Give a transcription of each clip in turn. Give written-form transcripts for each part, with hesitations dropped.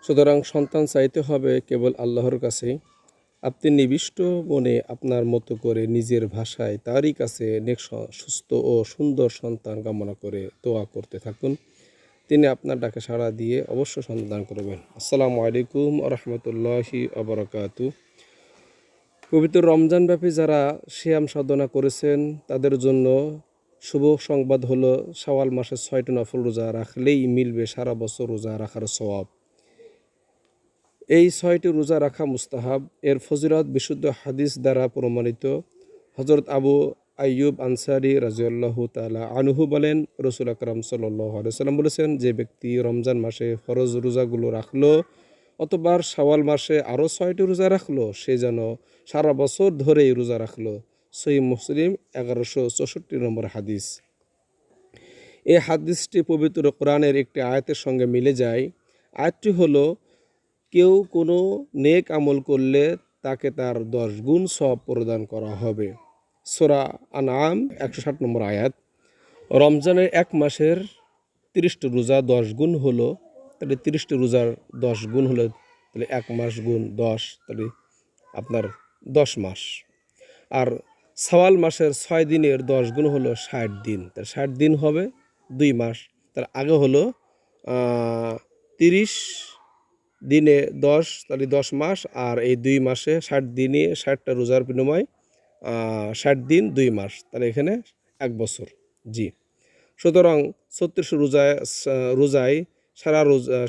সুতরাং সন্তান চাইতে হবে কেবল আল্লাহর কাছেই। আপনি নিবিষ্ট মনে আপনার মতো করে নিজের ভাষায় তারই কাছে নেক সুস্থ ও সুন্দর সন্তান কামনা করে দোয়া করতে থাকুন। তিনি আপনার ডাকে সাড়া দিয়ে অবশ্য সন্তান দান করবেন। আসসালামু আলাইকুম ওয়া রাহমাতুল্লাহি ওয়া বারাকাতুহু। পবিত্র রমজানব্যাপী যারা সিয়াম সাধনা করেছেন তাদের জন্য শুভ সংবাদ হলো শাওয়াল মাসের ৬টি নফল রোজা রাখলেই মিলবে সারা বছর রোজা রাখার সওয়াব। এই ৬টি রোজা রাখা মুস্তাহাব। এর ফজিলত বিশুদ্ধ হাদিস দ্বারা প্রমাণিত। হযরত আবু আইয়ুব আনসারী রাদিয়াল্লাহু তাআলা আনহু বলেন, রাসূল আকরাম সাল্লাল্লাহু আলাইহি ওয়াসাল্লাম বলেছেন, যে ব্যক্তি রমজান মাসে ফরজ রোজাগুলো রাখলো অথবা শাওয়াল মাসে আরও ৬টি রোজা রাখলো, সে যেন সারা বছর ধরেই রোজা রাখলো। সহিহ মুসলিম ১১৬৪ নম্বর হাদিস। এই হাদিসটি পবিত্র কোরআনের একটি আয়াতের সঙ্গে মিলে যায়। আয়াতটি হলো, কেউ কোনো নেক আমল করলে তাকে তার ১০ গুণ সওয়াব প্রদান করা হবে। সূরা আনআম ১৬০ নম্বর আয়াত। রমজানের এক মাসের ৩০টি রোজা ১০ গুণ হলো, তাহলে ৩০টি রোজার ১০ গুণ হলো, তাহলে এক মাস গুণ ১০, তাহলে আপনার ১০ মাস। আর শাওয়াল মাসের ৬ দিনের ১০ গুণ হলো ৬০ দিন, তাহলে ৬০ দিন হবে ২ মাস। তার আগে হলো ৩০ দিনে ১০, তাহলে ১০ মাস। আর এই ২ মাসে ৬০ দিনে ৬০টা রোজার বিনিময় ৬০ দিন ২ মাস, তাহলে এখানে ১ বছর। জি, সুতরাং ৩৬ রোজায়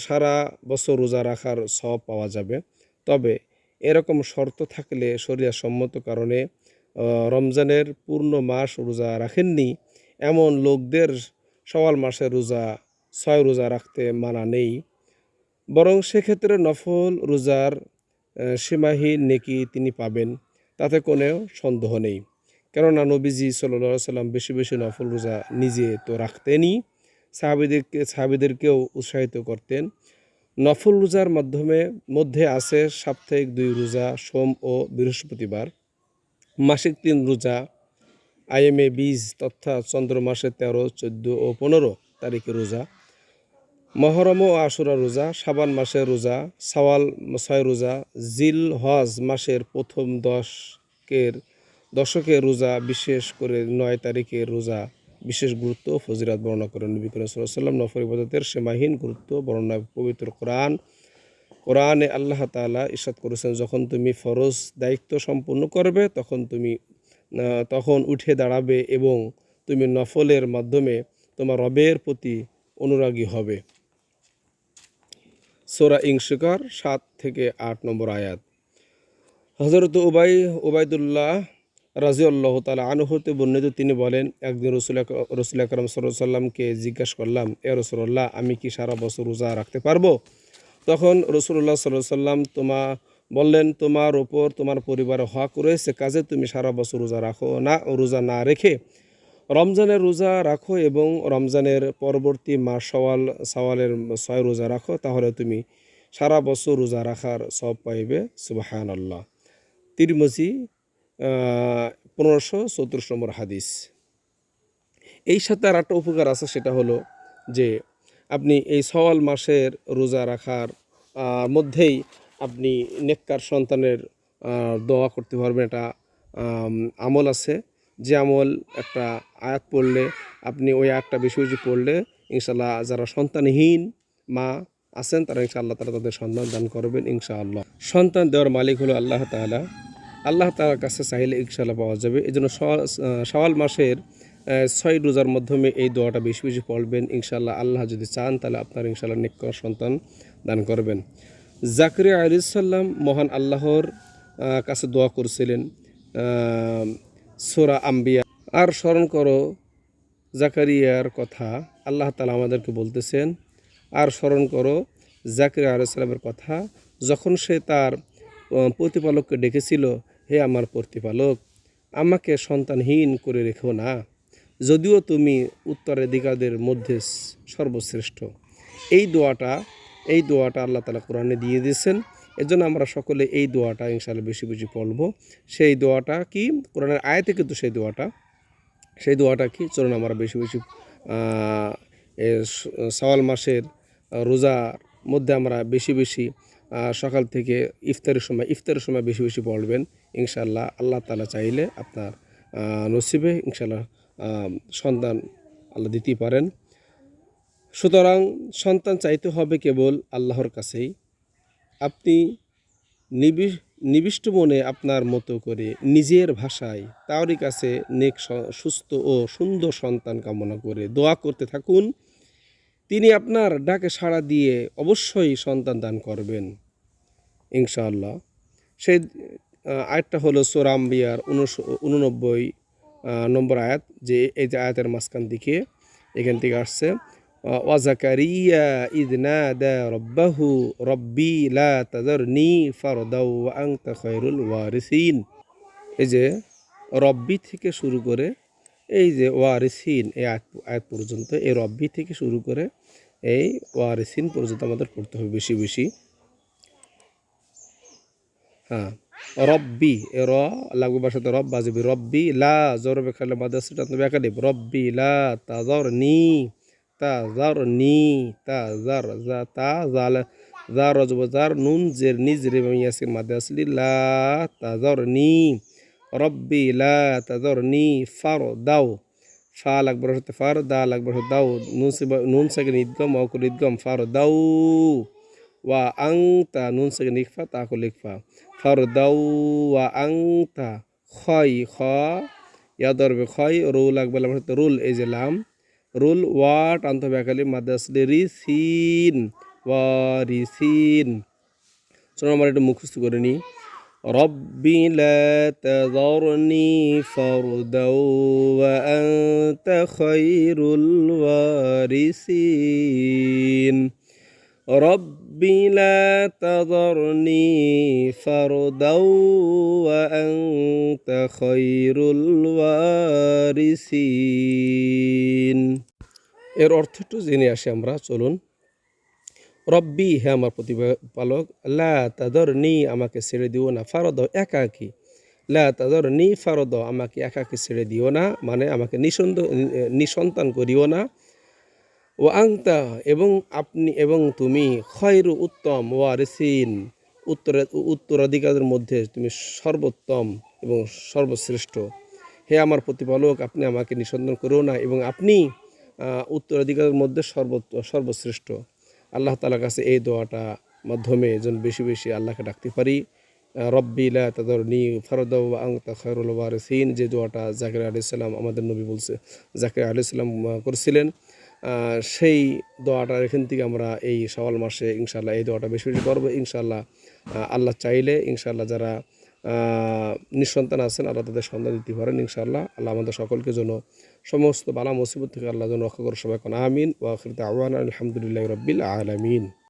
সারা বছর রোজা রাখার সওয়াব পাওয়া যাবে। তবে এরকম শর্ত থাকলে শরিয়ত সম্মত কারণে রমজানের পূর্ণ মাস রোজা রাখেননি এমন লোকদের শাওয়াল মাসের রোজা ৬ রোজা রাখতে মানা নেই, বরং সেক্ষেত্রে নফল রোজার সীমাহীন নেকি তিনি পাবেন, তাতে কোনো সন্দেহ নেই। কেননা নবীজি সাল্লাল্লাহু আলাইহি ওয়াসাল্লাম বেশি বেশি নফল রোজা নিজে তো রাখতেনই, সাহাবীদেরকেও উৎসাহিত করতেন। নফল রোজার মধ্যে আছে সাপ্তাহিক ২ রোজা সোম ও বৃহস্পতিবার, মাসিক ৩ রোজা, আইএমএ বীজ তথা চন্দ্র মাসের ১৩, ১৪ ও ১৫ তারিখে রোজা, মহরম ও আশুরা রোজা, শাবান মাসের রোজা, শাওয়াল ৬ রোজা, জিল হজ মাসের প্রথম দশকের রোজা, বিশেষ করে ৯ তারিখের রোজা বিশেষ গুরুত্ব ও ফজিলত বর্ণনা করেন নবী করিম সাল্লাল্লাহু আলাইহি ওয়াসাল্লাম। নফল ইবাদতের সীমাহীন গুরুত্ব বর্ণনা পবিত্র কোরআনে আল্লাহ তাআলা ইরশাদ করেছেন, যখন তুমি ফরজ দায়িত্ব সম্পূর্ণ করবে তখন উঠে দাঁড়াবে এবং তুমি নফলের মাধ্যমে তোমার রবের প্রতি অনুরাগী হবে। সূরা ইনশিকার ৭ থেকে ৮ নম্বর আয়াত। হযরত উবাইদুল্লাহ রাদিয়াল্লাহু তাআলা আনহু হতে বর্ণিত, তিনি বলেন, একদিন রাসূল আকরাম সাল্লাল্লাহু আলাইহি ওয়াসাল্লামকে জিজ্ঞাসা করলাম, ইয়া রাসূলুল্লাহ, আমি কি সারা বছর রোজা রাখতে পারবো? তখন রাসূলুল্লাহ সাল্লাল্লাহু আলাইহি ওয়াসাল্লাম বললেন, তোমার ওপর তোমার পরিবারের হক রয়েছে, কাজে তুমি সারা বছর রোজা না রেখে রমজানের রোজা রাখো এবং রমজানের পরবর্তী মাস শাওয়ালের ৬ রোজা রাখো, তাহলে তুমি সারা বছর রোজা রাখার সওয়াব পাইবে। সুবহানাল্লাহ। তিরমিজি ১৫৩৪ নম্বর হাদিস। এই সাথে আর একটা উপকার আছে, সেটা হলো যে আপনি এই শাওয়াল মাসের রোজা রাখার মধ্যেই আপনি নেককার সন্তানের দোয়া করতে পারবেন। এটা আমল আছে, যে আমল একটা আয়াত পড়লে আপনি ওই আয়াতটা বেশি বেশি পড়লে ইনশাআল্লাহ যারা সন্তানহীন মা আছেন তারা ইনশাআল্লাহ তারা তাদের সন্তান দান করবেন ইনশাআল্লাহ। সন্তান দেওয়ার মালিক হলো আল্লাহ তাআলা। আল্লাহ তাআলার কাছে চাইলে ইনশাআল্লাহ পাওয়া যাবে। এই জন্য শাওয়াল মাসের ৬ রোজার মাধ্যমে এই দোয়াটা বেশি বেশি পড়বেন ইনশাআল্লাহ। আল্লাহ যদি চান তাহলে আপনার ইনশাআল্লাহ নেককার সন্তান দান করবেন। জাকারিয়া আলাইহিস সালাম মহান আল্লাহর কাছে দোয়া করেছিলেন সূরা আম্বিয়া। আর স্মরণ করো জাকারিয়ার কথা, আল্লাহ তাআলা আমাদেরকে বলতেছেন, আর স্মরণ করো জাকারিয়া আলাইহিস সালামের কথা, যখন সে তার প্রতিপালককে ডেকেছিল, হে আমার প্রতিপালক, আমাকে সন্তানহীন করে রেখো না, যদিও তুমি উত্তরাধিকারীদের মধ্যে সর্বশ্রেষ্ঠ। এই দোয়াটা আল্লাহ তাআলা কোরআনে দিয়ে দিয়েছেন। এজন্য আমরা সকলে এই দোয়াটা ইনশাআল্লাহ বেশি বেশি পড়ব। সেই দোয়াটা কি, কোরআনের আয়াতে কিন্তু সেই দোয়াটা কি, চলুন আমরা বেশি বেশি শাওয়াল মাসের রোজার মধ্যে আমরা বেশি বেশি সকাল থেকে ইফতারের সময় বেশি বেশি পড়বেন। ইনশাআল্লাহ আল্লাহ তাআলা চাইলে আপনার নসিবে ইনশাআল্লাহ সন্তান আল্লাহ দিতেই পারেন। সুতরাং সন্তান চাইতে হবে কেবল আল্লাহর কাছেই। আপনি নিবিষ্ট মনে আপনার মতো করে নিজের ভাষায় তারই কাছে নেক সুস্থ ও সুন্দর সন্তান কামনা করে দোয়া করতে থাকুন। তিনি আপনার ডাকে সাড়া দিয়ে অবশ্যই সন্তান দান করবেন ইনশাআল্লাহ। সেই আয়াতটা হলো সূরা আম্বিয়ার 89 নম্বর আয়াত, যে এই যে আয়াতের মাঝখান দিকে এখান থেকে আসছে, ওয়া যাকারিয়া ইয নাদা রাব্বাহু রব্বি লা তাযারনি ফারদাও ওয়া আনতা খায়রুল ওয়ারিসিন। এই যে রব্বি থেকে শুরু করে এই যে ওয়ারিসিন এই আয়াত পর্যন্ত, এই রব্বি থেকে শুরু করে এই ওয়ারিসিন পর্যন্ত আমাদের পড়তে হবে বেশি বেশি। হ্যাঁ, রব্বি র লাগবে বাসাতে রব বাজবি, রব্বি লা জরবে খালে মাদাসটা আপনি বেকালিব, রব্বি লা তাযারনি তাযারনি তাযার যা তা জাল যা রজব জার নুন জের নিজরে ইয়াসিন মাদাসলি লা তাযারনি রব্বি লা তাযারনি ফারদাও, ফা লাগবে বাসাতে ফার, দা লাগবে দাও, নুন সাকিন ইদগম অকুল ইদগম ফারদাও, ওয়া আংতা নুন সাকিন ইকফা তাকুল ইকফা ফারদাউ ওয়া আংতা খয় খ ইয়াদরবে খয় রুল আকবাল রুল এই যে লাম রুল ওয়া টান্ত বেকালি মাদাসলি রিসিন ওয়ারিসিন। চলো আমরা একটু মুখস্থ করে নিই। রব্বি লা তাযারনি ফারদাও ওয়া আনতা খায়রুল ওয়ারিসিন। রব্বি লা তাযারনি ফারদাও ওয়া আনতা খায়রুল ওয়ারিসিন। এর অর্থ একটু জেনে আসি আমরা, চলুন। রব্বি হে আমার প্রতিপালক, লা তাযারনি আমাকে ছেড়ে দিও না, ফারদাও একাকী, লা তাযারনি ফারদাও আমাকে একাকী ছেড়ে দিও না, মানে আমাকে নিঃসন্তান করিও না, ও আংতা এবং আপনি এবং তুমি খয়রু উত্তম ওয়ারিসিন উত্তরাধিকারের মধ্যে তুমি সর্বোত্তম এবং সর্বশ্রেষ্ঠ। হে আমার প্রতিপালক, আপনি আমাকে নিঃসন্তান করো না এবং আপনি উত্তরাধিকারের মধ্যে সর্বশ্রেষ্ঠ। আল্লাহ তাআলার কাছে এই দোয়াটা মাধ্যমে যেন বেশি বেশি আল্লাহকে ডাকতে পারি। রব্বি লা তাযারনি ফারদাও ওয়া আনতা খায়রুল ওয়ারিসিন, যে দোয়াটা জাকারিয়া আলাইহিস সালাম আমাদের নবী বলছে, জাকারিয়া আলাইহিস সালাম করেছিলেন, সেই দোয়াটা এখান থেকে আমরা এই শাওয়াল মাসে ইনশাআল্লাহ এই দোয়াটা বেশি বেশি করবো ইনশাআল্লাহ। আল্লাহ চাইলে ইনশাআল্লাহ যারা নিঃসন্তান আছেন আল্লাহ তাদের সন্তান দিতে পারেন ইনশাআল্লাহ। আল্লাহ আমাদের সকলকে যেন সমস্ত বালা মুসিবত থেকে আল্লাহ যেন রক্ষা করে, সবাই কোন আমিন। ওয়া আখিরু দাওয়ানা আলহামদুলিল্লাহি রাব্বিল আলামিন।